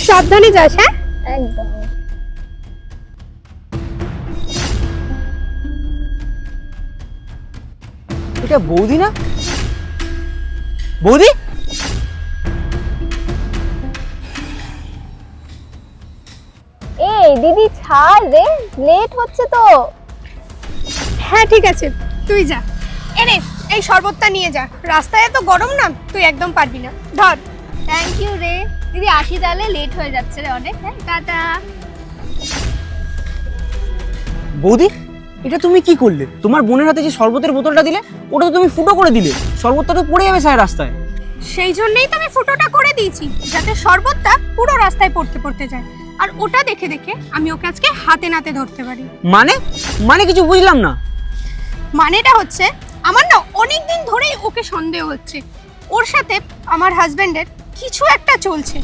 সাবধানে যাস। হ্যাঁ, একদম। এটা বৌদি না? বৌদি, এই দিদি ছাড় রে, লেট হচ্ছে তো। হ্যাঁ ঠিক আছে, তুই যা। এনে এই শরবতটা নিয়ে যা, রাস্তায় এত গরম না, তুই একদম পারবি না। ধর। থ্যাংক ইউ রে দিদি, আসি তাহলে, লেট হয়ে যাচ্ছে রে অনেক। হ্যাঁ, টাটা। বৌদি, এটা তুমি কি করলে? তোমার বোনের হাতে যে শরবতের বোতলটা দিলে, ওটা তো তুমি ফুটো করে দিলে। শরবতটা তো পড়ে যাবে সারা রাস্তায়। সেই জন্যই তো আমি ফুটোটা করে দিয়েছি, যাতে শরবতটা পুরো রাস্তায় পড়তে পড়তে যায়। আর ওটা দেখে দেখে আমি ওকে আজকে হাতে নাতে ধরতে পারি। মানে মানে কিছু বুঝলাম না। মানেটা হচ্ছে, আমার না অনেক দিন ধরেই ওকে সন্দেহ হচ্ছে, ওর সাথে আমার হাজবেন্ডের কিছু একটা চলছে।